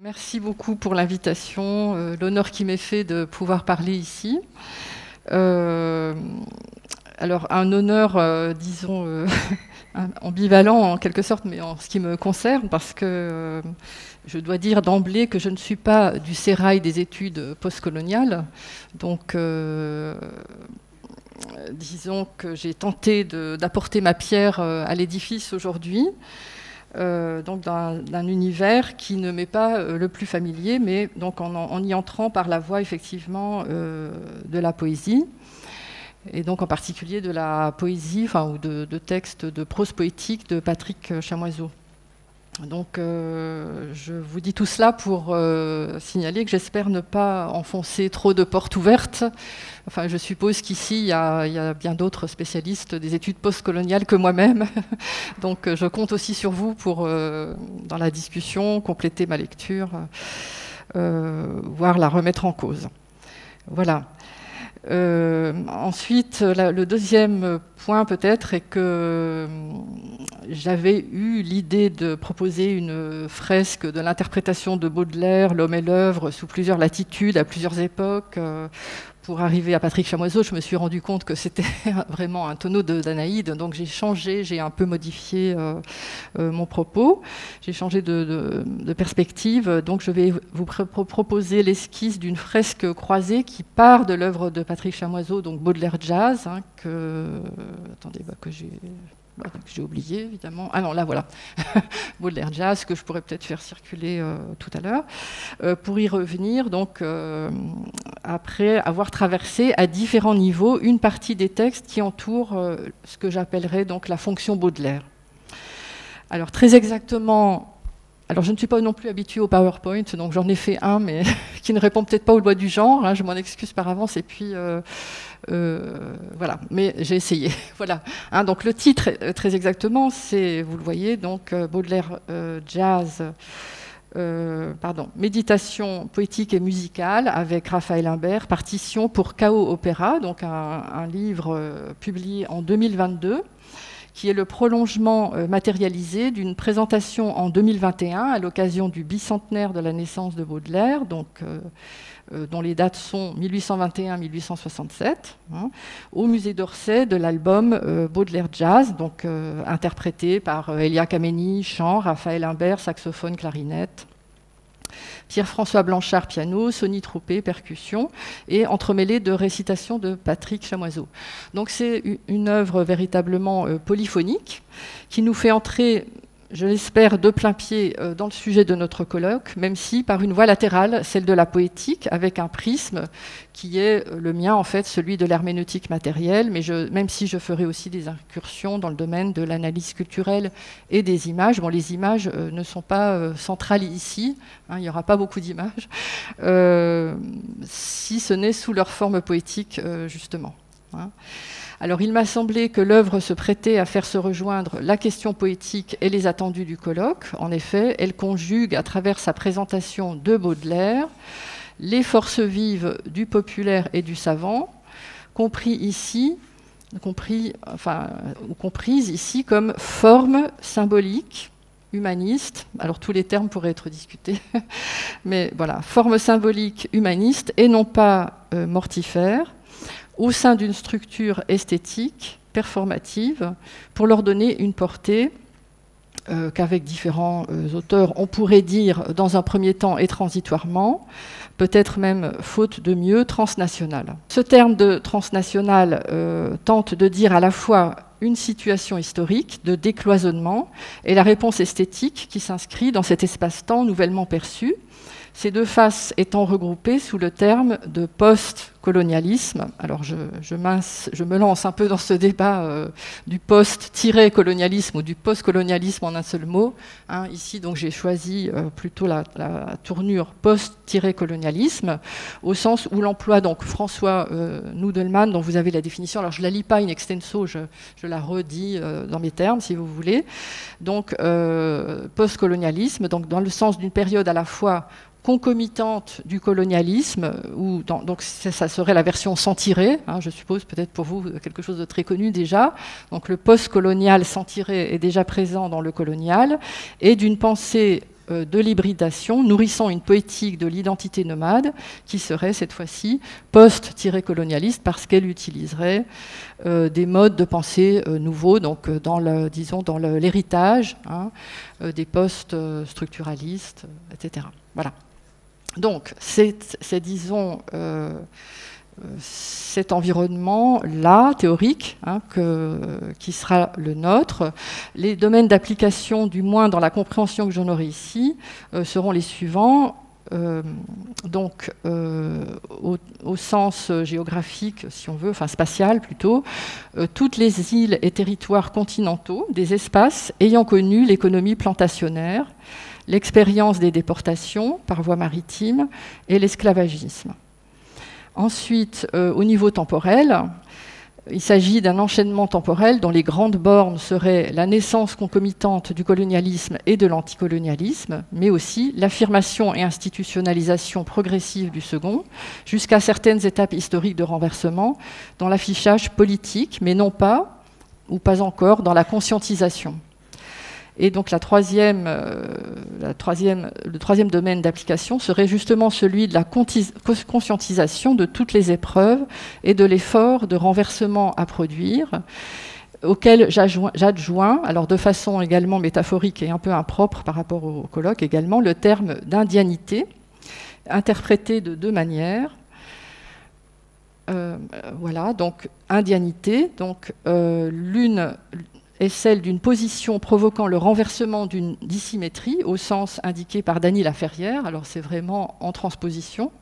Merci beaucoup pour l'invitation, l'honneur qui m'est fait de pouvoir parler ici. Alors, un honneur, disons, ambivalent en quelque sorte, mais en ce qui me concerne, parce que je dois dire d'emblée que je ne suis pas du sérail des études postcoloniales. Donc, disons que j'ai tenté d'apporter ma pierre à l'édifice aujourd'hui. Donc d'un univers qui ne m'est pas le plus familier, mais donc en y entrant par la voie effectivement de la poésie, et donc en particulier de la poésie, ou de textes de prose poétique de Patrick Chamoiseau. Donc je vous dis tout cela pour signaler que j'espère ne pas enfoncer trop de portes ouvertes. Enfin, je suppose qu'ici, il y a bien d'autres spécialistes des études postcoloniales que moi-même. Donc je compte aussi sur vous pour, dans la discussion, compléter ma lecture, voire la remettre en cause. Voilà. Ensuite, le deuxième point peut-être est que j'avais eu l'idée de proposer une fresque de l'interprétation de Baudelaire, L'homme et l'œuvre, sous plusieurs latitudes, à plusieurs époques. Pour arriver à Patrick Chamoiseau, je me suis rendu compte que c'était vraiment un tonneau d'Anaïde, donc j'ai changé, j'ai un peu modifié mon propos, j'ai changé de perspective, donc je vais vous proposer l'esquisse d'une fresque croisée qui part de l'œuvre de Patrick Chamoiseau, donc Baudelaire Jazz, que j'ai oublié, évidemment. Ah non, là, voilà. Baudelaire Jazz, que je pourrais peut-être faire circuler tout à l'heure. Pour y revenir, donc, après avoir traversé à différents niveaux une partie des textes qui entourent ce que j'appellerais donc la fonction Baudelaire. Alors, très exactement... Alors, je ne suis pas non plus habituée au PowerPoint, donc j'en ai fait un, mais qui ne répond peut-être pas aux lois du genre. Hein, je m'en excuse par avance. Et puis, voilà. Mais j'ai essayé. Voilà. Hein, donc, le titre, très exactement, c'est, vous le voyez, donc Baudelaire Jazz, méditation poétique et musicale avec Raphaël Imbert, partition pour Chaos Opéra, donc un livre publié en 2022. Qui est le prolongement matérialisé d'une présentation en 2021 à l'occasion du bicentenaire de la naissance de Baudelaire, donc, dont les dates sont 1821-1867, hein, au musée d'Orsay de l'album Baudelaire Jazz, donc, interprété par Elia Kameni, chant, Raphaël Imbert, saxophone, clarinette, Pierre-François Blanchard, piano, Sonny Troupé, percussion, et entremêlé de récitations de Patrick Chamoiseau. Donc c'est une œuvre véritablement polyphonique qui nous fait entrer, je l'espère, de plein pied dans le sujet de notre colloque, même si par une voie latérale, celle de la poétique, avec un prisme qui est le mien, en fait, celui de l'herméneutique matérielle, mais même si je ferai aussi des incursions dans le domaine de l'analyse culturelle et des images. Bon, les images ne sont pas centrales ici, hein, il n'y aura pas beaucoup d'images, si ce n'est sous leur forme poétique, justement. Hein. Alors, il m'a semblé que l'œuvre se prêtait à faire se rejoindre la question poétique et les attendus du colloque. En effet, elle conjugue, à travers sa présentation de Baudelaire, les forces vives du populaire et du savant, comprises ici comme forme symbolique, humaniste. Alors, tous les termes pourraient être discutés, mais voilà, forme symbolique, humaniste, et non pas mortifère, au sein d'une structure esthétique, performative, pour leur donner une portée qu'avec différents auteurs, on pourrait dire dans un premier temps et transitoirement, peut-être même, faute de mieux, transnationale. Ce terme de transnational tente de dire à la fois une situation historique de décloisonnement et la réponse esthétique qui s'inscrit dans cet espace-temps nouvellement perçu, ces deux faces étant regroupées sous le terme de post-colonialisme. Alors je me lance un peu dans ce débat du post-colonialisme ou du post-colonialisme en un seul mot. Hein, ici, donc, j'ai choisi plutôt la tournure post-colonialisme, au sens où l'emploi, donc François Nudelman, dont vous avez la définition, alors je ne la lis pas in extenso, je la redis dans mes termes, si vous voulez. Donc, post-colonialisme, donc dans le sens d'une période à la fois concomitante du colonialisme, donc ça serait la version sans tirer, hein, je suppose peut-être pour vous quelque chose de très connu déjà. Donc le post-colonial sans tirer est déjà présent dans le colonial, et d'une pensée de l'hybridation, nourrissant une poétique de l'identité nomade qui serait cette fois-ci post-colonialiste parce qu'elle utiliserait des modes de pensée nouveaux, donc dans l'héritage des post-structuralistes, etc. Voilà. Donc, disons, cet environnement-là, théorique, qui sera le nôtre. Les domaines d'application, du moins dans la compréhension que j'en aurai ici, seront les suivants. Au sens géographique, si on veut, enfin spatial plutôt, toutes les îles et territoires continentaux, des espaces ayant connu l'économie plantationnaire, l'expérience des déportations par voie maritime et l'esclavagisme. Ensuite, au niveau temporel, il s'agit d'un enchaînement temporel dont les grandes bornes seraient la naissance concomitante du colonialisme et de l'anticolonialisme, mais aussi l'affirmation et institutionnalisation progressive du second, jusqu'à certaines étapes historiques de renversement dans l'affichage politique, mais non pas, ou pas encore, dans la conscientisation. Et donc le troisième domaine d'application serait justement celui de la conscientisation de toutes les épreuves et de l'effort de renversement à produire, auquel j'adjoins, alors de façon également métaphorique et un peu impropre par rapport au colloque également, le terme d'indianité, interprété de deux manières. Voilà, donc indianité, donc l'une est celle d'une position provoquant le renversement d'une dissymétrie, au sens indiqué par Dany Laferrière. Alors c'est vraiment en transposition.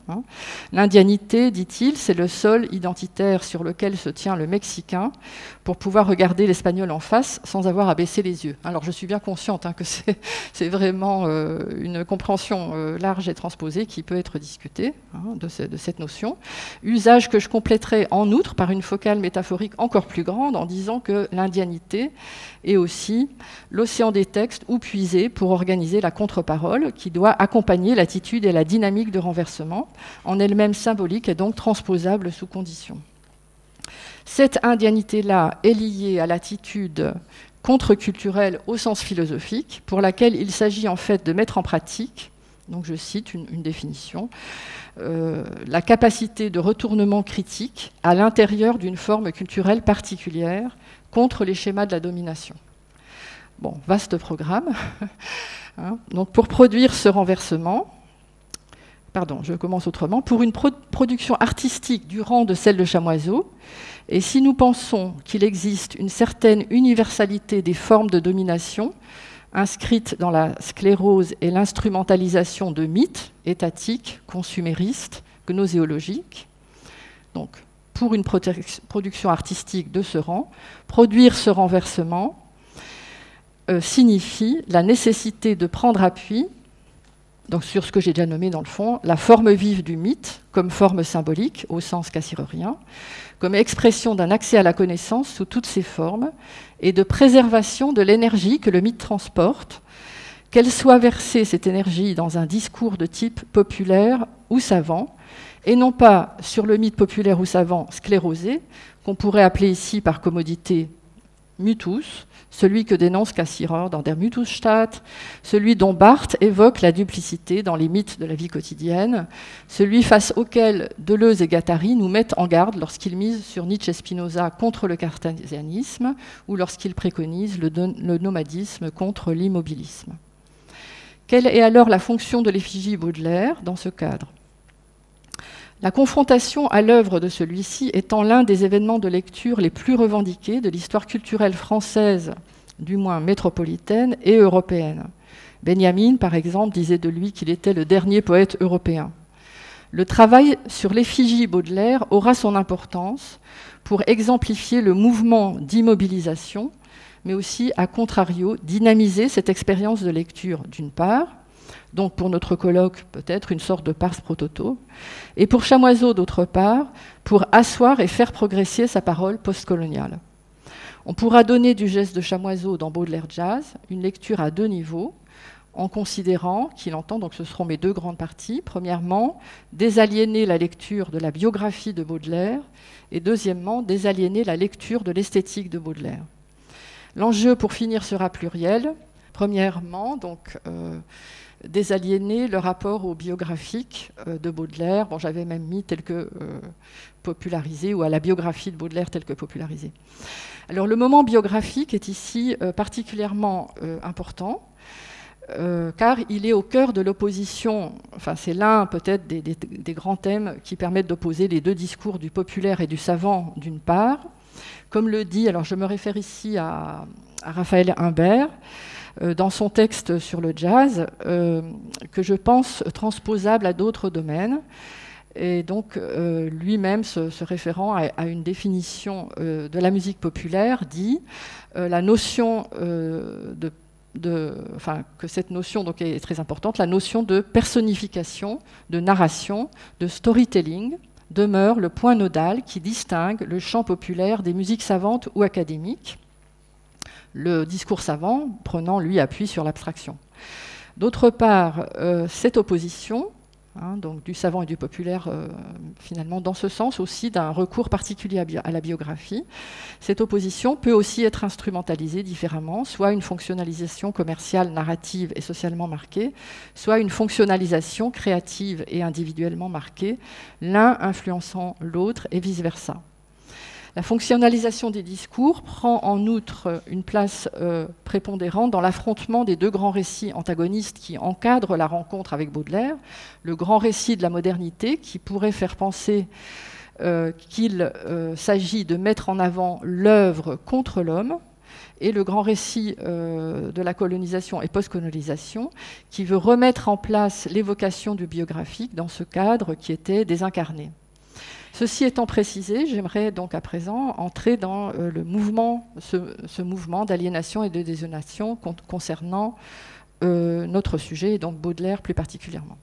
L'indianité, dit-il, c'est le sol identitaire sur lequel se tient le Mexicain pour pouvoir regarder l'Espagnol en face sans avoir à baisser les yeux. Alors je suis bien consciente que c'est vraiment une compréhension large et transposée qui peut être discutée de cette notion. Usage que je compléterai en outre par une focale métaphorique encore plus grande en disant que l'indianité et aussi l'océan des textes où puiser pour organiser la contre-parole qui doit accompagner l'attitude et la dynamique de renversement, en elle-même symbolique et donc transposable sous condition. Cette indianité-là est liée à l'attitude contre-culturelle au sens philosophique, pour laquelle il s'agit en fait de mettre en pratique, donc je cite une définition, la capacité de retournement critique à l'intérieur d'une forme culturelle particulière contre les schémas de la domination. Bon, vaste programme. Donc pour produire ce renversement, pardon, je commence autrement, pour une production artistique du rang de celle de Chamoiseau, et si nous pensons qu'il existe une certaine universalité des formes de domination inscrites dans la sclérose et l'instrumentalisation de mythes étatiques, consuméristes, gnoséologiques, donc pour une production artistique de ce rang, produire ce renversement signifie la nécessité de prendre appui donc sur ce que j'ai déjà nommé dans le fond, la forme vive du mythe comme forme symbolique au sens cassirorien, comme expression d'un accès à la connaissance sous toutes ses formes et de préservation de l'énergie que le mythe transporte, qu'elle soit versée, cette énergie, dans un discours de type populaire ou savant, et non pas sur le mythe populaire ou savant sclérosé, qu'on pourrait appeler ici par commodité Mutus, celui que dénonce Cassirer dans Der Mythusstaat, celui dont Barthes évoque la duplicité dans les mythes de la vie quotidienne, celui face auquel Deleuze et Guattari nous mettent en garde lorsqu'ils misent sur Nietzsche et Spinoza contre le cartésianisme ou lorsqu'ils préconisent le nomadisme contre l'immobilisme. Quelle est alors la fonction de l'effigie Baudelaire dans ce cadre ? La confrontation à l'œuvre de celui-ci étant l'un des événements de lecture les plus revendiqués de l'histoire culturelle française, du moins métropolitaine et européenne. Benjamin, par exemple, disait de lui qu'il était le dernier poète européen. Le travail sur l'effigie Baudelaire aura son importance pour exemplifier le mouvement d'immobilisation, mais aussi, à contrario, dynamiser cette expérience de lecture, d'une part, donc pour notre colloque, peut-être une sorte de pars pro toto, et pour Chamoiseau, d'autre part, pour asseoir et faire progresser sa parole postcoloniale. On pourra donner du geste de Chamoiseau dans Baudelaire Jazz une lecture à deux niveaux, en considérant qu'il entend, donc ce seront mes deux grandes parties, premièrement, désaliéner la lecture de la biographie de Baudelaire, et deuxièmement, désaliéner la lecture de l'esthétique de Baudelaire. L'enjeu, pour finir, sera pluriel. Premièrement, donc, désaliéner le rapport au biographique de Baudelaire. Bon, j'avais même mis tel que popularisé, ou à la biographie de Baudelaire telle que popularisée. Alors le moment biographique est ici particulièrement important, car il est au cœur de l'opposition, enfin c'est l'un peut-être des grands thèmes qui permettent d'opposer les deux discours du populaire et du savant d'une part. Comme le dit, alors je me réfère ici à Raphaël Imbert, dans son texte sur le jazz, que je pense transposable à d'autres domaines, et donc lui-même se référant à une définition de la musique populaire, dit la notion que cette notion donc, est très importante, la notion de personnification, de narration, de storytelling, demeure le point nodal qui distingue le chant populaire des musiques savantes ou académiques, le discours savant prenant, lui, appui sur l'abstraction. D'autre part, cette opposition, donc du savant et du populaire, finalement, dans ce sens aussi d'un recours particulier à la biographie, cette opposition peut aussi être instrumentalisée différemment, soit une fonctionnalisation commerciale, narrative et socialement marquée, soit une fonctionnalisation créative et individuellement marquée, l'un influençant l'autre et vice-versa. La fonctionnalisation des discours prend en outre une place prépondérante dans l'affrontement des deux grands récits antagonistes qui encadrent la rencontre avec Baudelaire. Le grand récit de la modernité qui pourrait faire penser qu'il s'agit de mettre en avant l'œuvre contre l'homme, et le grand récit de la colonisation et post-colonisation qui veut remettre en place l'évocation du biographique dans ce cadre qui était désincarné. Ceci étant précisé, j'aimerais donc à présent entrer dans le mouvement, ce mouvement d'aliénation et de désolation concernant notre sujet, et donc Baudelaire plus particulièrement.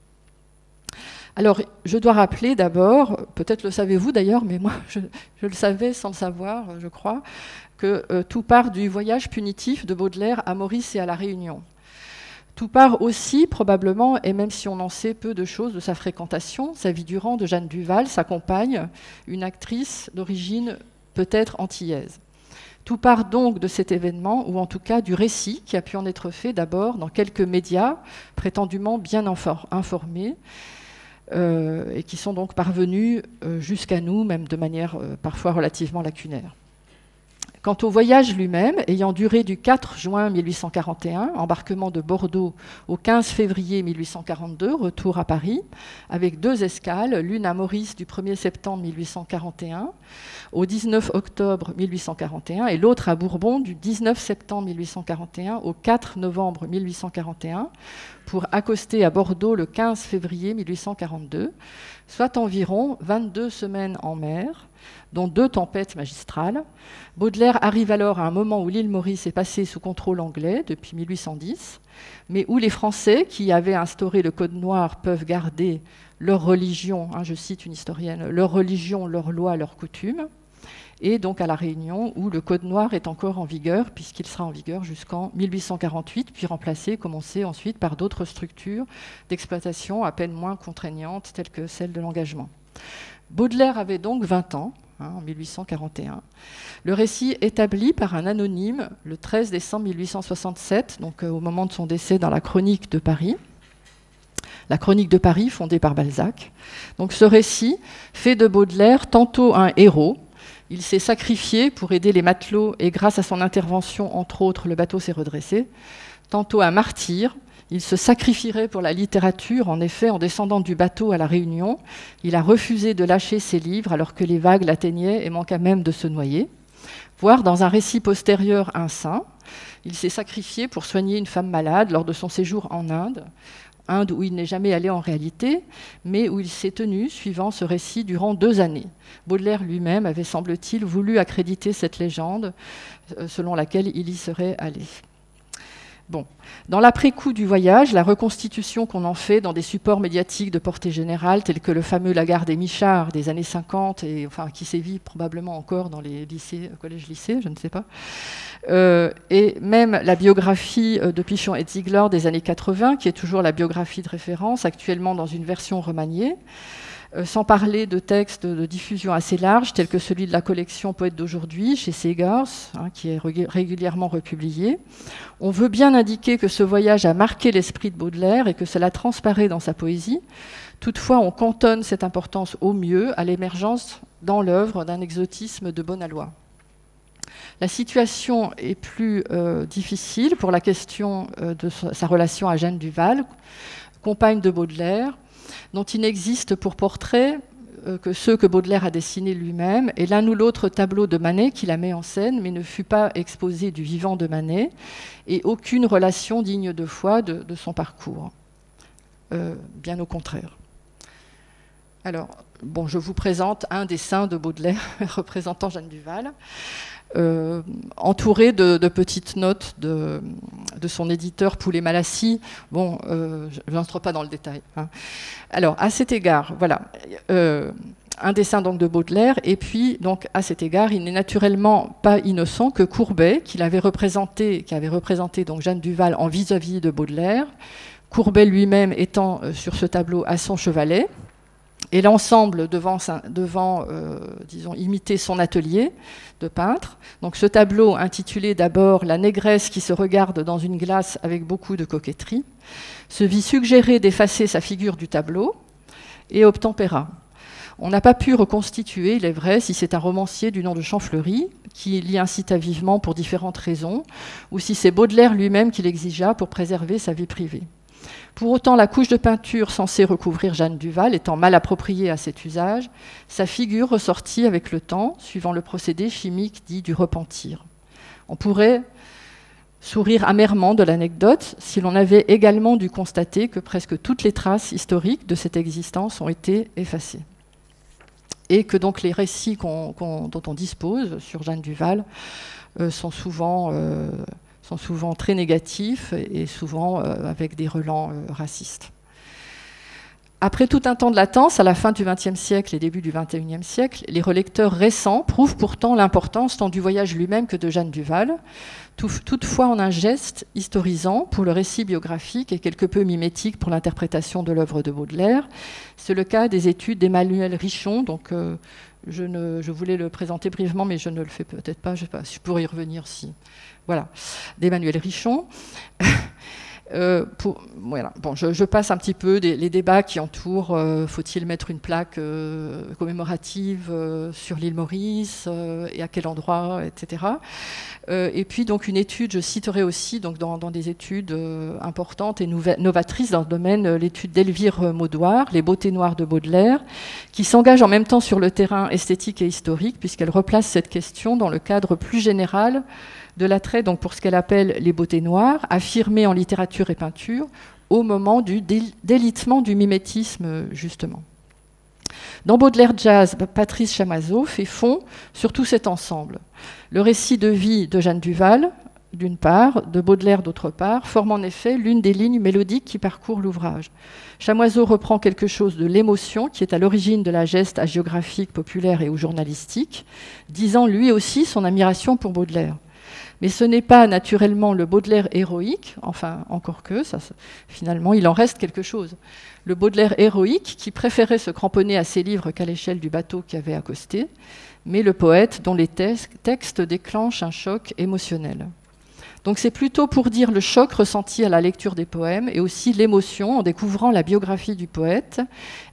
Alors, je dois rappeler d'abord, peut-être le savez-vous d'ailleurs, mais moi je le savais sans le savoir, je crois, que tout part du voyage punitif de Baudelaire à Maurice et à La Réunion. Tout part aussi, probablement, et même si on en sait peu de choses de sa fréquentation, sa vie durant de Jeanne Duval, sa compagne, une actrice d'origine peut-être antillaise. Tout part donc de cet événement, ou en tout cas du récit qui a pu en être fait d'abord dans quelques médias prétendument bien informés, et qui sont donc parvenus jusqu'à nous, même de manière parfois relativement lacunaire. Quant au voyage lui-même, ayant duré du 4 juin 1841, embarquement de Bordeaux, au 15 février 1842, retour à Paris, avec 2 escales, l'une à Maurice du 1er septembre 1841 au 19 octobre 1841 et l'autre à Bourbon du 19 septembre 1841 au 4 novembre 1841, pour accoster à Bordeaux le 15 février 1842, soit environ 22 semaines en mer, dont 2 tempêtes magistrales. Baudelaire arrive alors à un moment où l'île Maurice est passée sous contrôle anglais depuis 1810, mais où les Français, qui avaient instauré le Code noir, peuvent garder leur religion, je cite une historienne, leur religion, leurs lois, leurs coutumes, et donc à La Réunion, où le Code noir est encore en vigueur, puisqu'il sera en vigueur jusqu'en 1848, puis remplacé, comme on sait, ensuite par d'autres structures d'exploitation à peine moins contraignantes, telles que celle de l'engagement. Baudelaire avait donc 20 ans, en 1841. Le récit établi par un anonyme le 13 décembre 1867, donc au moment de son décès dans la Chronique de Paris. La Chronique de Paris, fondée par Balzac. Donc ce récit fait de Baudelaire tantôt un héros. Il s'est sacrifié pour aider les matelots et grâce à son intervention, entre autres, le bateau s'est redressé. Tantôt un martyr. Il se sacrifierait pour la littérature. En effet, en descendant du bateau à La Réunion, il a refusé de lâcher ses livres alors que les vagues l'atteignaient et manqua même de se noyer. Voire dans un récit postérieur, un saint. Il s'est sacrifié pour soigner une femme malade lors de son séjour en Inde. Inde où il n'est jamais allé en réalité, mais où il s'est tenu, suivant ce récit, durant 2 années. Baudelaire lui-même avait, semble-t-il, voulu accréditer cette légende selon laquelle il y serait allé. Bon. Dans l'après-coup du voyage, la reconstitution qu'on en fait dans des supports médiatiques de portée générale, tels que le fameux Lagarde des Michards des années 50, et, enfin, qui sévit probablement encore dans les lycées, collèges-lycées, je ne sais pas, et même la biographie de Pichon et Ziegler des années 80, qui est toujours la biographie de référence, actuellement dans une version remaniée, sans parler de textes de diffusion assez large, tels que celui de la collection Poètes d'aujourd'hui, chez Segars, qui est régulièrement republié. On veut bien indiquer que ce voyage a marqué l'esprit de Baudelaire et que cela transparaît dans sa poésie. Toutefois, on cantonne cette importance au mieux à l'émergence dans l'œuvre d'un exotisme de bon aloi. La situation est plus difficile pour la question de sa relation à Jeanne Duval, compagne de Baudelaire, dont il n'existe pour portrait que ceux que Baudelaire a dessinés lui-même, et l'un ou l'autre tableau de Manet qui la met en scène, mais ne fut pas exposé du vivant de Manet, et aucune relation digne de foi de son parcours. Bien au contraire. Alors, bon, je vous présente un dessin de Baudelaire représentant Jeanne Duval, entouré de petites notes de son éditeur Poulet-Malassis. Bon, je n'entre pas dans le détail. Alors, à cet égard, voilà, un dessin donc de Baudelaire, et puis, donc, à cet égard, il n'est naturellement pas innocent que Courbet, qui avait représenté donc Jeanne Duval en vis-à-vis de Baudelaire, Courbet lui-même étant sur ce tableau à son chevalet, et l'ensemble devant disons, imiter son atelier de peintre. Donc ce tableau intitulé d'abord « La négresse qui se regarde dans une glace avec beaucoup de coquetterie » se vit suggérer d'effacer sa figure du tableau et obtempéra. On n'a pas pu reconstituer, il est vrai, si c'est un romancier du nom de Champfleury qui l'y incita vivement pour différentes raisons, ou si c'est Baudelaire lui-même qui l'exigea pour préserver sa vie privée. Pour autant, la couche de peinture censée recouvrir Jeanne Duval étant mal appropriée à cet usage, sa figure ressortit avec le temps, suivant le procédé chimique dit du repentir. On pourrait sourire amèrement de l'anecdote si l'on avait également dû constater que presque toutes les traces historiques de cette existence ont été effacées. Et que donc les récits dont on dispose sur Jeanne Duval sont souvent très négatifs et souvent avec des relents racistes. Après tout un temps de latence, à la fin du XXe siècle et début du XXIe siècle, les relecteurs récents prouvent pourtant l'importance tant du voyage lui-même que de Jeanne Duval, toutefois en un geste historisant pour le récit biographique et quelque peu mimétique pour l'interprétation de l'œuvre de Baudelaire. C'est le cas des études d'Emmanuel Richon, donc je voulais le présenter brièvement, mais je ne le fais peut-être pas, je ne sais pas, je pourrais y revenir si... Voilà, d'Emmanuel Richon. Voilà. Bon, je passe un petit peu les débats qui entourent faut-il mettre une plaque commémorative sur l'île Maurice et à quel endroit, etc. Et puis donc une étude, je citerai aussi donc dans des études importantes et novatrices dans le domaine, l'étude d'Elvire Maudoir, Les beautés noires de Baudelaire, qui s'engage en même temps sur le terrain esthétique et historique, puisqu'elle replace cette question dans le cadre plus général de l'attrait donc pour ce qu'elle appelle les beautés noires, affirmées en littérature et peinture, au moment du délitement du mimétisme, justement. Dans Baudelaire Jazz, Patrice Chamazo fait fond sur tout cet ensemble. Le récit de vie de Jeanne Duval, d'une part, de Baudelaire d'autre part, forme en effet l'une des lignes mélodiques qui parcourent l'ouvrage. Chamoiseau reprend quelque chose de l'émotion qui est à l'origine de la geste hagiographique, populaire et ou journalistique, disant lui aussi son admiration pour Baudelaire. Mais ce n'est pas naturellement le Baudelaire héroïque, enfin encore que, finalement il en reste quelque chose. Le Baudelaire héroïque qui préférait se cramponner à ses livres qu'à l'échelle du bateau qui avait accosté, mais le poète dont les textes déclenchent un choc émotionnel. Donc c'est plutôt pour dire le choc ressenti à la lecture des poèmes et aussi l'émotion en découvrant la biographie du poète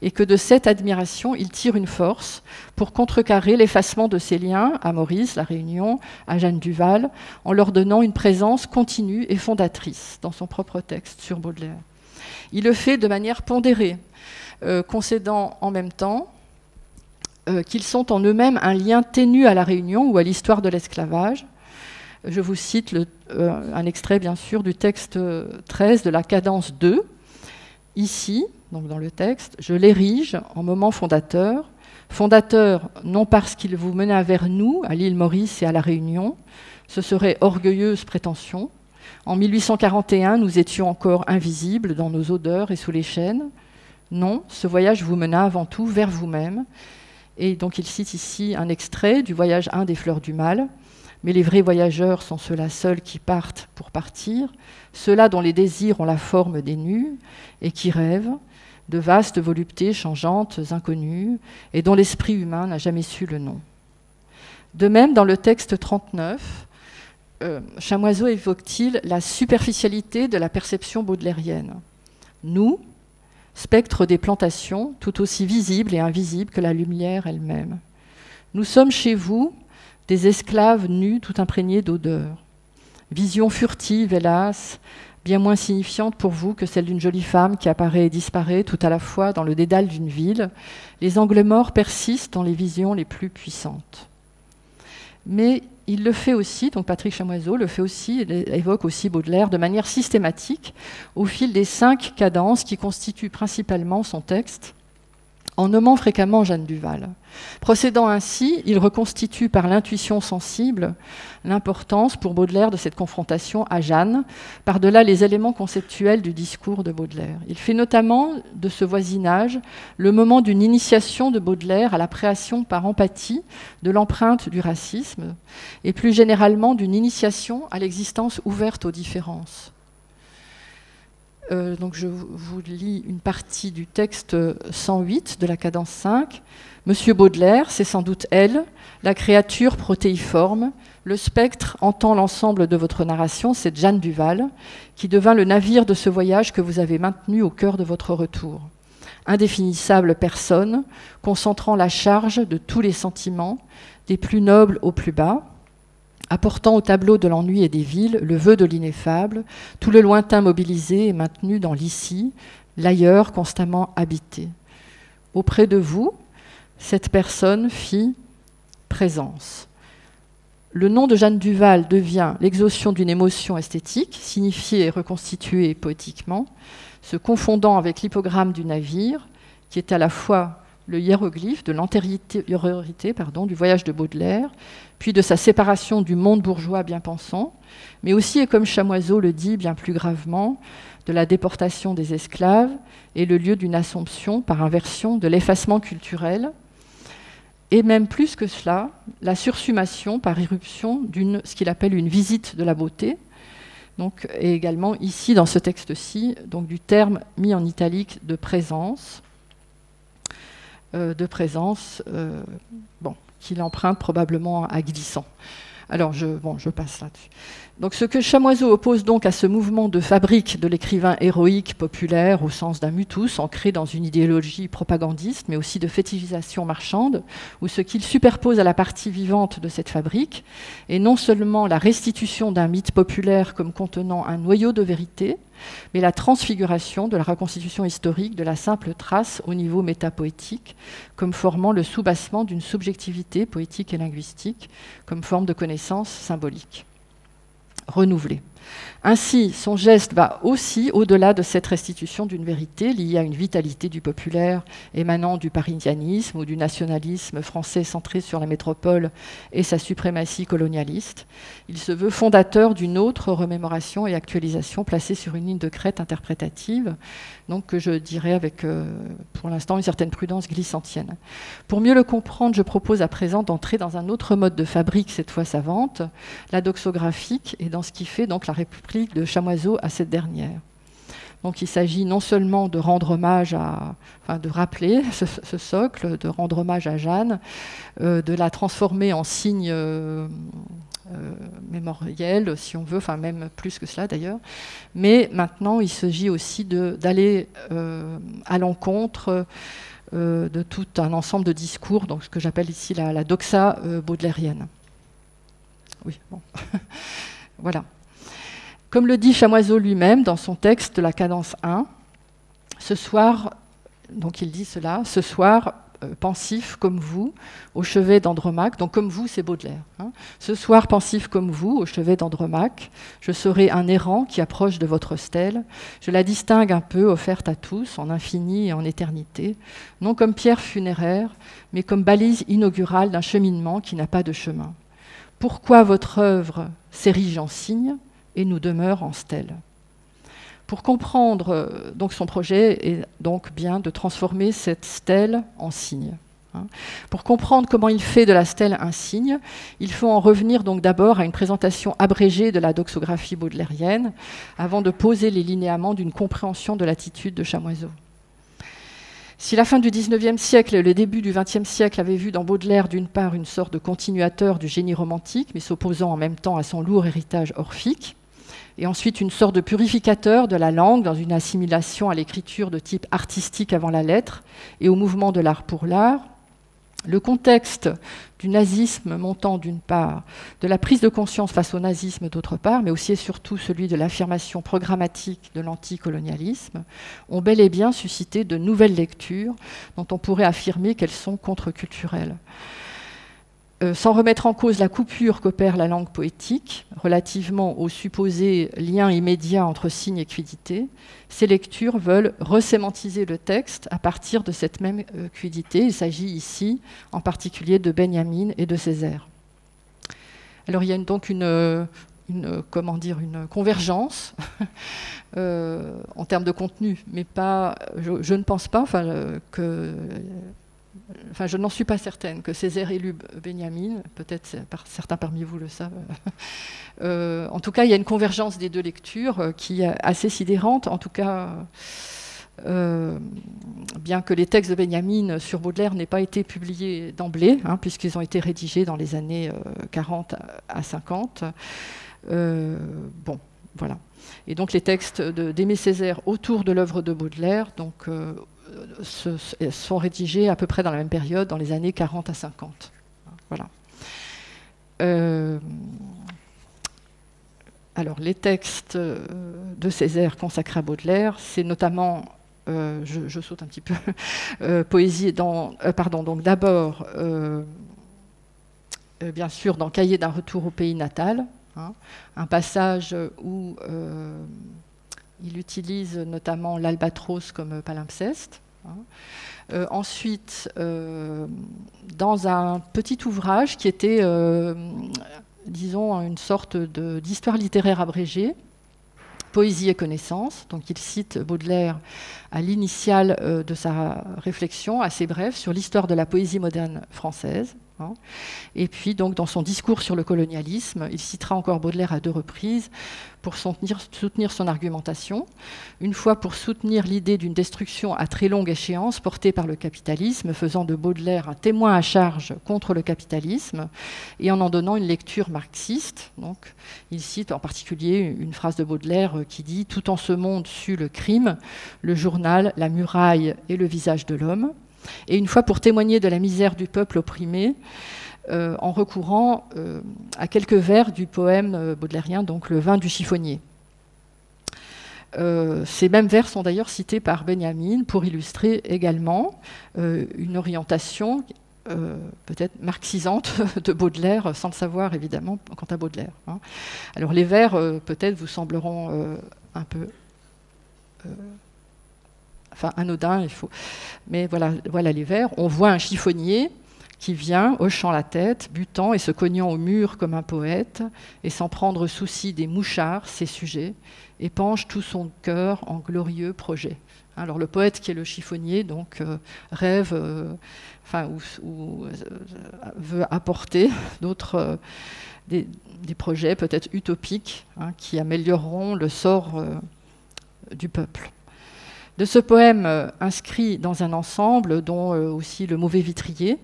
et que de cette admiration, il tire une force pour contrecarrer l'effacement de ses liens à Maurice, La Réunion, à Jeanne Duval, en leur donnant une présence continue et fondatrice dans son propre texte sur Baudelaire. Il le fait de manière pondérée, concédant en même temps qu'ils sont en eux-mêmes un lien ténu à La Réunion ou à l'histoire de l'esclavage. Je vous cite un extrait, bien sûr, du texte 13 de la cadence 2. Ici, donc dans le texte, je l'érige en moment fondateur. Fondateur, non parce qu'il vous mena vers nous, à l'île Maurice et à La Réunion, ce serait orgueilleuse prétention. En 1841, nous étions encore invisibles dans nos odeurs et sous les chaînes. Non, ce voyage vous mena avant tout vers vous-même. Et donc il cite ici un extrait du voyage 1 des Fleurs du Mal. Mais les vrais voyageurs sont ceux-là seuls qui partent pour partir, ceux-là dont les désirs ont la forme des nus et qui rêvent. de vastes voluptés changeantes, inconnues, et dont l'esprit humain n'a jamais su le nom. De même, dans le texte 39, Chamoiseau évoque-t-il la superficialité de la perception baudelairienne. Nous, spectres des plantations, tout aussi visibles et invisibles que la lumière elle-même. Nous sommes chez vous des esclaves nus tout imprégnés d'odeur. Vision furtive, hélas, bien moins signifiante pour vous que celle d'une jolie femme qui apparaît et disparaît tout à la fois dans le dédale d'une ville. Les angles morts persistent dans les visions les plus puissantes. Mais il le fait aussi, donc Patrick Chamoiseau le fait aussi, il évoque aussi Baudelaire de manière systématique au fil des 5 cadences qui constituent principalement son texte, en nommant fréquemment Jeanne Duval. Procédant ainsi, il reconstitue par l'intuition sensible l'importance pour Baudelaire de cette confrontation à Jeanne, par-delà les éléments conceptuels du discours de Baudelaire. Il fait notamment de ce voisinage le moment d'une initiation de Baudelaire à la création par empathie de l'empreinte du racisme, et plus généralement d'une initiation à l'existence ouverte aux différences. Donc je vous lis une partie du texte 108 de la cadence 5. Monsieur Baudelaire, c'est sans doute elle, la créature protéiforme. Le spectre entend l'ensemble de votre narration, c'est Jeanne Duval, qui devint le navire de ce voyage que vous avez maintenu au cœur de votre retour. Indéfinissable personne, concentrant la charge de tous les sentiments, des plus nobles aux plus bas, apportant au tableau de l'ennui et des villes le vœu de l'ineffable, tout le lointain mobilisé et maintenu dans l'ici, l'ailleurs constamment habité. Auprès de vous, cette personne fit présence. Le nom de Jeanne Duval devient l'exhaustion d'une émotion esthétique, signifiée et reconstituée poétiquement, se confondant avec l'hypogramme du navire, qui est à la fois le hiéroglyphe de l'antériorité du voyage de Baudelaire, puis de sa séparation du monde bourgeois bien pensant, mais aussi, et comme Chamoiseau le dit bien plus gravement, de la déportation des esclaves et le lieu d'une assomption par inversion de l'effacement culturel, et même plus que cela, la sursumation par irruption d'une, ce qu'il appelle une visite de la beauté, donc, et également ici dans ce texte-ci, donc du terme mis en italique de présence, qu'il emprunte probablement à Glissant. Alors, je passe là-dessus. Donc, ce que Chamoiseau oppose donc à ce mouvement de fabrique de l'écrivain héroïque populaire au sens d'un mutus, ancré dans une idéologie propagandiste, mais aussi de fétichisation marchande, ou ce qu'il superpose à la partie vivante de cette fabrique, est non seulement la restitution d'un mythe populaire comme contenant un noyau de vérité, mais la transfiguration de la reconstitution historique de la simple trace au niveau métapoétique, comme formant le soubassement d'une subjectivité poétique et linguistique, comme forme de connaissance symbolique renouvelée. Ainsi, son geste va aussi au-delà de cette restitution d'une vérité liée à une vitalité du populaire émanant du parisianisme ou du nationalisme français centré sur la métropole et sa suprématie colonialiste. Il se veut fondateur d'une autre remémoration et actualisation placée sur une ligne de crête interprétative, donc que je dirais avec, pour l'instant, une certaine prudence glissantienne. Pour mieux le comprendre, je propose à présent d'entrer dans un autre mode de fabrique, cette fois savante, la doxographique, et dans ce qui fait donc la réplique de Chamoiseau à cette dernière. Donc il s'agit non seulement de rendre hommage de rappeler ce socle, de rendre hommage à Jeanne, de la transformer en signe mémoriel, si on veut, enfin même plus que cela d'ailleurs. Mais maintenant, il s'agit aussi d'aller à l'encontre de tout un ensemble de discours, donc ce que j'appelle ici la doxa baudelairienne. Oui, bon. Voilà. Comme le dit Chamoiseau lui-même dans son texte de la cadence 1, ce soir, donc il dit cela, ce soir, pensif comme vous, au chevet d'Andromaque, donc comme vous, c'est Baudelaire. Hein. Ce soir, pensif comme vous, au chevet d'Andromaque, je serai un errant qui approche de votre stèle. Je la distingue un peu, offerte à tous, en infini et en éternité, non comme pierre funéraire, mais comme balise inaugurale d'un cheminement qui n'a pas de chemin. Pourquoi votre œuvre s'érige en cygne et nous demeure en stèle? Pour comprendre donc son projet est donc bien de transformer cette stèle en cygne. Pour comprendre comment il fait de la stèle un cygne, il faut en revenir donc d'abord à une présentation abrégée de la doxographie baudelairienne avant de poser les linéaments d'une compréhension de l'attitude de Chamoiseau. Si la fin du XIXe siècle et le début du XXe siècle avaient vu dans Baudelaire, d'une part, une sorte de continuateur du génie romantique, mais s'opposant en même temps à son lourd héritage orphique, et ensuite une sorte de purificateur de la langue dans une assimilation à l'écriture de type artistique avant la lettre et au mouvement de l'art pour l'art, le contexte du nazisme montant d'une part, de la prise de conscience face au nazisme d'autre part, mais aussi et surtout celui de l'affirmation programmatique de l'anticolonialisme, ont bel et bien suscité de nouvelles lectures dont on pourrait affirmer qu'elles sont contre-culturelles. Sans remettre en cause la coupure qu'opère la langue poétique relativement au supposé lien immédiat entre signe et quiddité, ces lectures veulent resémantiser le texte à partir de cette même quiddité. Il s'agit ici en particulier de Benjamin et de Césaire. Alors il y a donc une convergence en termes de contenu, mais pas, je ne pense pas que... Enfin, je n'en suis pas certaine que Césaire ait lu Benjamin, peut-être certains parmi vous le savent. En tout cas, il y a une convergence des deux lectures qui est assez sidérante. En tout cas, bien que les textes de Benjamin sur Baudelaire n'aient pas été publiés d'emblée, puisqu'ils ont été rédigés dans les années 40 à 50. Bon, voilà. Et donc les textes d'Aimé Césaire autour de l'œuvre de Baudelaire, donc sont rédigés à peu près dans la même période, dans les années 40 à 50. Voilà. Alors, les textes de Césaire consacrés à Baudelaire, c'est notamment, je saute un petit peu, poésie donc d'abord, bien sûr, dans Cahiers d'un retour au pays natal, un passage où il utilise notamment l'albatros comme palimpseste. Ensuite, dans un petit ouvrage qui était, disons, une sorte d'histoire littéraire abrégée, Poésie et connaissance. Donc il cite Baudelaire à l'initiale de sa réflexion assez brève sur l'histoire de la poésie moderne française. Et puis, donc, dans son discours sur le colonialisme, il citera encore Baudelaire à 2 reprises pour soutenir son argumentation. Une fois pour soutenir l'idée d'une destruction à très longue échéance portée par le capitalisme, faisant de Baudelaire un témoin à charge contre le capitalisme et en donnant une lecture marxiste. Donc, il cite en particulier une phrase de Baudelaire qui dit « Tout en ce monde sut le crime, le journal, la muraille et le visage de l'homme ». Et une fois pour témoigner de la misère du peuple opprimé, en recourant à quelques vers du poème baudelairien, donc Le vin du chiffonnier. Ces mêmes vers sont d'ailleurs cités par Benjamin pour illustrer également une orientation peut-être marxisante de Baudelaire, sans le savoir évidemment quant à Baudelaire. Alors les vers peut-être vous sembleront un peu... anodin, mais voilà les vers. On voit un chiffonnier qui vient, hochant la tête, butant et se cognant au mur comme un poète, et sans prendre souci des mouchards, ses sujets, épanche tout son cœur en glorieux projet. Alors le poète qui est le chiffonnier, donc rêve, ou veut apporter d'autres des projets peut-être utopiques qui amélioreront le sort du peuple. De ce poème inscrit dans un ensemble, dont aussi Le mauvais vitrier,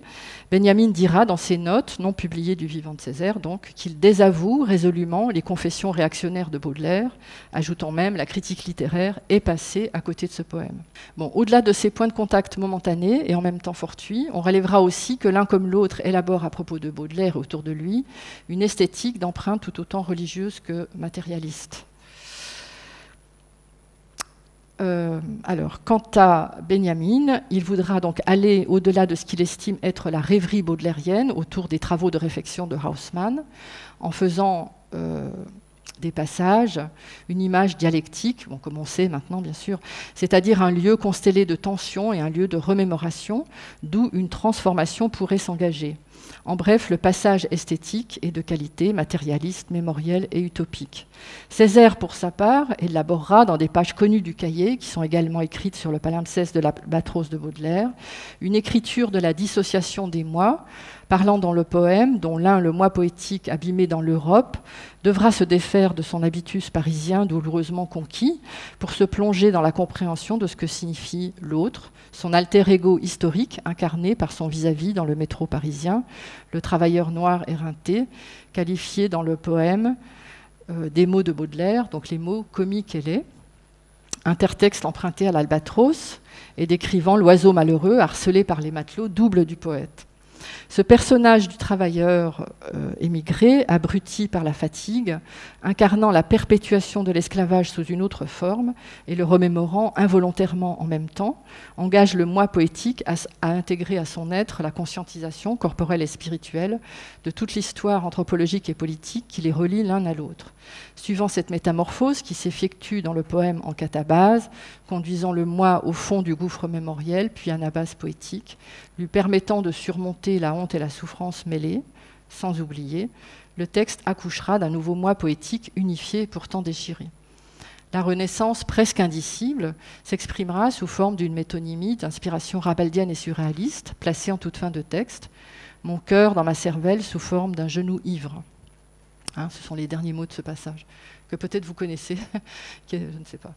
Benjamin dira dans ses notes, non publiées du vivant de Césaire, donc, qu'il désavoue résolument les confessions réactionnaires de Baudelaire, ajoutant même la critique littéraire est passée à côté de ce poème. Bon, au-delà de ces points de contact momentanés et en même temps fortuits, on relèvera aussi que l'un comme l'autre élabore à propos de Baudelaire et autour de lui une esthétique d'empreinte tout autant religieuse que matérialiste. Alors, quant à Benjamin, il voudra donc aller au-delà de ce qu'il estime être la rêverie baudelairienne autour des travaux de réflexion de Haussmann, en faisant des passages, une image dialectique, bon, comme on sait maintenant bien sûr, c'est-à-dire un lieu constellé de tension et un lieu de remémoration, d'où une transformation pourrait s'engager. En bref, le passage esthétique est de qualité, matérialiste, mémoriel et utopique. Césaire, pour sa part, élaborera dans des pages connues du cahier, qui sont également écrites sur le palimpseste de l'albatros de Baudelaire, une écriture de la dissociation des moi, parlant dans le poème, dont l'un, le moi poétique abîmé dans l'Europe, devra se défaire de son habitus parisien douloureusement conquis pour se plonger dans la compréhension de ce que signifie l'autre, son alter ego historique incarné par son vis-à-vis dans le métro parisien, le travailleur noir éreinté, qualifié dans le poème des mots de Baudelaire, donc les mots comiques et laids, intertexte emprunté à l'Albatros et décrivant l'oiseau malheureux harcelé par les matelots, double du poète. Ce personnage du travailleur émigré, abruti par la fatigue, incarnant la perpétuation de l'esclavage sous une autre forme et le remémorant involontairement en même temps, engage le moi poétique à intégrer à son être la conscientisation corporelle et spirituelle de toute l'histoire anthropologique et politique qui les relie l'un à l'autre. Suivant cette métamorphose qui s'effectue dans le poème en catabase, conduisant le moi au fond du gouffre mémoriel, puis anabase poétique, lui permettant de surmonter la honte et la souffrance mêlées, sans oublier, le texte accouchera d'un nouveau moi poétique unifié et pourtant déchiré. La Renaissance, presque indicible, s'exprimera sous forme d'une métonymie d'inspiration rabaldienne et surréaliste, placée en toute fin de texte, mon cœur dans ma cervelle sous forme d'un genou ivre. Hein, ce sont les derniers mots de ce passage, que peut-être vous connaissez, je ne sais pas.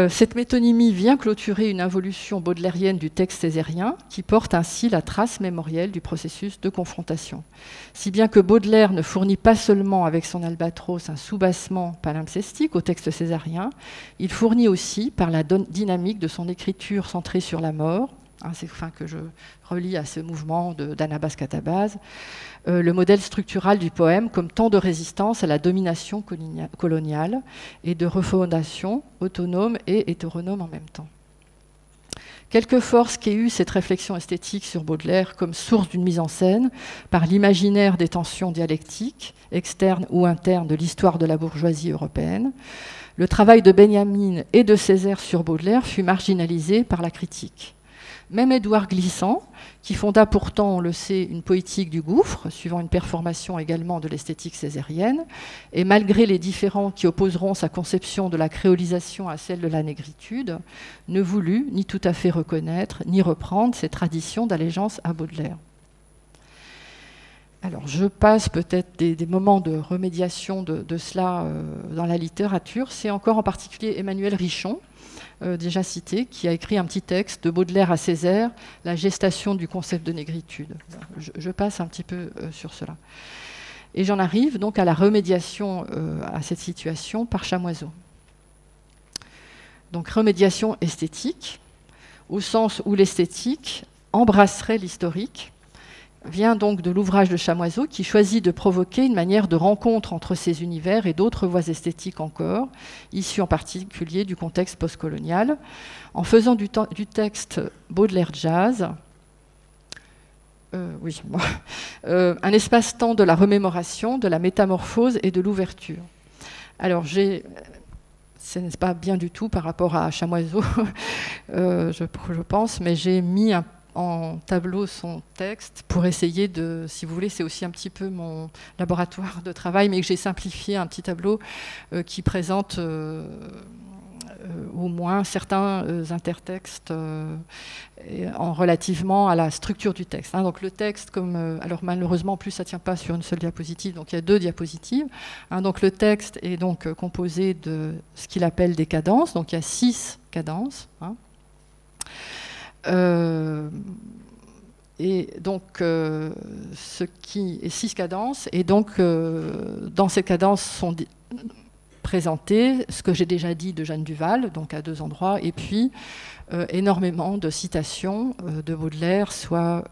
Cette métonymie vient clôturer une involution baudelairienne du texte césarien qui porte ainsi la trace mémorielle du processus de confrontation. Si bien que Baudelaire ne fournit pas seulement avec son Albatros un soubassement palimpsestique au texte césarien, il fournit aussi, par la dynamique de son écriture centrée sur la mort, c'est que je relie à ce mouvement d'Anabase Catabase, le modèle structural du poème comme temps de résistance à la domination coloniale et de refondation autonome et hétéronome en même temps. Quelque force qu'ait eue cette réflexion esthétique sur Baudelaire comme source d'une mise en scène par l'imaginaire des tensions dialectiques, externes ou internes de l'histoire de la bourgeoisie européenne, le travail de Benjamin et de Césaire sur Baudelaire fut marginalisé par la critique. Même Édouard Glissant, qui fonda pourtant, on le sait, une poétique du gouffre, suivant une performation également de l'esthétique césarienne, et malgré les différends qui opposeront sa conception de la créolisation à celle de la négritude, ne voulut ni tout à fait reconnaître, ni reprendre ces traditions d'allégeance à Baudelaire. Alors, je passe peut-être des moments de remédiation de cela dans la littérature. C'est encore en particulier Emmanuel Richon, déjà cité, qui a écrit un petit texte de Baudelaire à Césaire, la gestation du concept de négritude. Je passe un petit peu sur cela. Et j'en arrive donc à la remédiation à cette situation par Chamoiseau. Donc remédiation esthétique, au sens où l'esthétique embrasserait l'historique, vient donc de l'ouvrage de Chamoiseau qui choisit de provoquer une manière de rencontre entre ces univers et d'autres voies esthétiques encore, issues en particulier du contexte postcolonial, en faisant du texte Baudelaire jazz, un espace-temps de la remémoration, de la métamorphose et de l'ouverture. Alors ce n'est pas bien du tout par rapport à Chamoiseau, je pense, mais j'ai mis en tableau son texte pour essayer de, si vous voulez, c'est aussi un petit peu mon laboratoire de travail, mais que j'ai simplifié un petit tableau qui présente au moins certains intertextes en relativement à la structure du texte. Donc le texte, alors malheureusement, en plus ça ne tient pas sur une seule diapositive, donc il y a 2 diapositives. Donc le texte est donc composé de ce qu'il appelle des cadences, donc il y a 6 cadences. Et donc, ce qui est 6 cadences, et donc dans ces cadences sont présentées ce que j'ai déjà dit de Jeanne Duval, donc à 2 endroits, et puis énormément de citations de Baudelaire, soit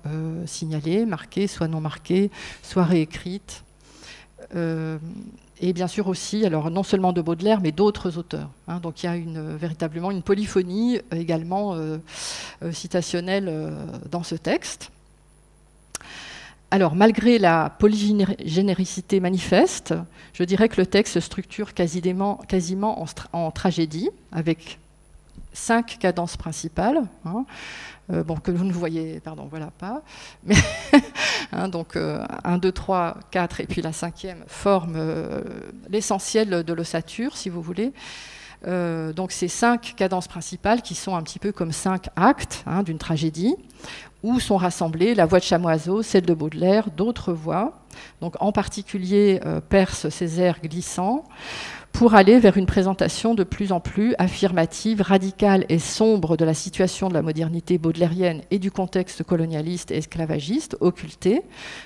signalées, marquées, soit non marquées, soit réécrites. Et bien sûr aussi, alors non seulement de Baudelaire, mais d'autres auteurs. Donc il y a véritablement une polyphonie également citationnelle dans ce texte. Alors malgré la polygénéricité manifeste, je dirais que le texte se structure quasiment en tragédie, avec 5 cadences principales, que vous ne voyez, pas, mais donc 1, 2, 3, 4, et puis la 5e forme l'essentiel de l'ossature, si vous voulez. Donc ces 5 cadences principales qui sont un petit peu comme 5 actes d'une tragédie, où sont rassemblées la voix de Chamoiseau, celle de Baudelaire, d'autres voix, donc en particulier Perse, Césaire, glissant, pour aller vers une présentation de plus en plus affirmative, radicale et sombre de la situation de la modernité baudelairienne et du contexte colonialiste et esclavagiste, occulté,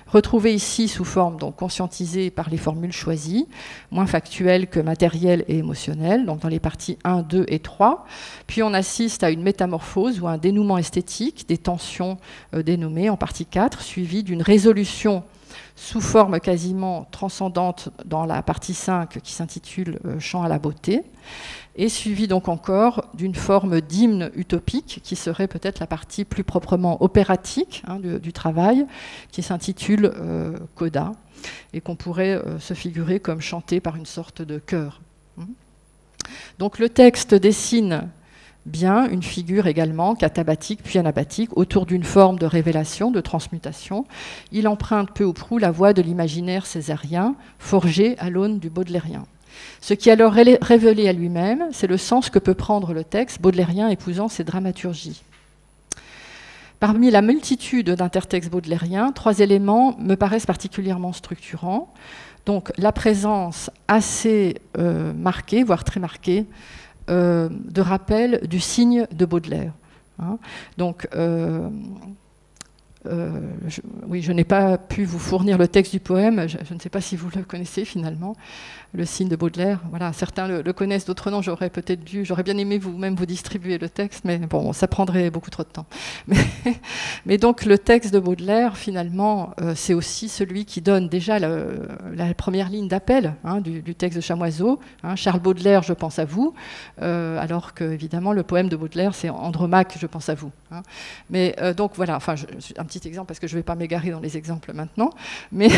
retrouvé ici sous forme donc conscientisée par les formules choisies, moins factuelles que matérielles et émotionnelles, donc dans les parties 1, 2 et 3. Puis on assiste à une métamorphose ou un dénouement esthétique des tensions dénommées en partie 4, suivie d'une résolution sous forme quasiment transcendante dans la partie 5 qui s'intitule Chant à la beauté, et suivi donc encore d'une forme d'hymne utopique qui serait peut-être la partie plus proprement opératique du travail, qui s'intitule Coda, et qu'on pourrait se figurer comme chanté par une sorte de chœur. Donc le texte dessine bien une figure également catabatique puis anabatique autour d'une forme de révélation, de transmutation. Il emprunte peu ou prou la voie de l'imaginaire césarien, forgé à l'aune du baudelairien. Ce qui alors révélé à lui-même, c'est le sens que peut prendre le texte baudelairien épousant ses dramaturgies. Parmi la multitude d'intertextes baudelairiens, 3 éléments me paraissent particulièrement structurants. Donc la présence assez marquée, voire très marquée, de rappel du signe de Baudelaire. Donc, je n'ai pas pu vous fournir le texte du poème, je ne sais pas si vous le connaissez finalement, le signe de Baudelaire. Voilà, certains le connaissent, d'autres non, j'aurais bien aimé vous-même vous distribuer le texte, mais bon, ça prendrait beaucoup trop de temps. Mais donc le texte de Baudelaire, finalement, c'est aussi celui qui donne déjà la première ligne d'appel du texte de Chamoiseau. Charles Baudelaire, je pense à vous, alors que évidemment le poème de Baudelaire, c'est Andromaque, je pense à vous. Mais donc voilà, enfin, un petit exemple parce que je ne vais pas m'égarer dans les exemples maintenant, mais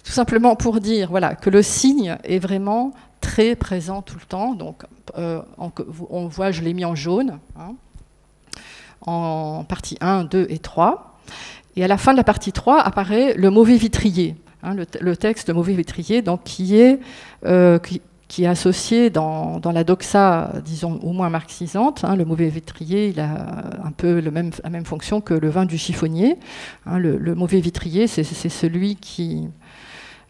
tout simplement pour dire voilà, que le signe est vraiment très présent tout le temps. Donc, on voit, je l'ai mis en jaune, en partie 1, 2 et 3. Et à la fin de la partie 3 apparaît le mauvais vitrier, le texte de mauvais vitrier, donc qui est associé dans la doxa, disons, au moins marxisante. Le mauvais vitrier, il a un peu la même fonction que le vin du chiffonnier. Le mauvais vitrier, c'est celui qui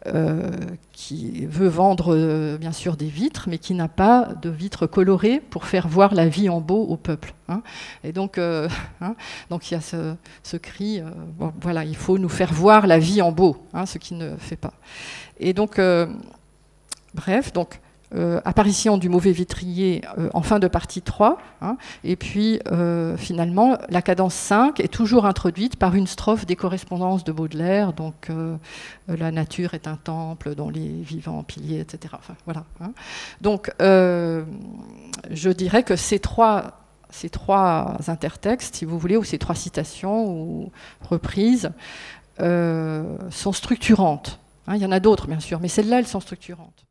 veut vendre, bien sûr, des vitres, mais qui n'a pas de vitres colorées pour faire voir la vie en beau au peuple. Et donc, donc il y a ce cri, voilà, il faut nous faire voir la vie en beau, ce qui ne fait pas. Et donc, bref, donc, apparition du mauvais vitrier en fin de partie 3, et puis finalement la cadence 5 est toujours introduite par une strophe des correspondances de Baudelaire, donc la nature est un temple dont les vivants piliers, etc. Enfin, voilà, Donc je dirais que ces trois intertextes, si vous voulez, ou ces 3 citations ou reprises sont structurantes. Il y en a d'autres bien sûr, mais celles-là elles sont structurantes.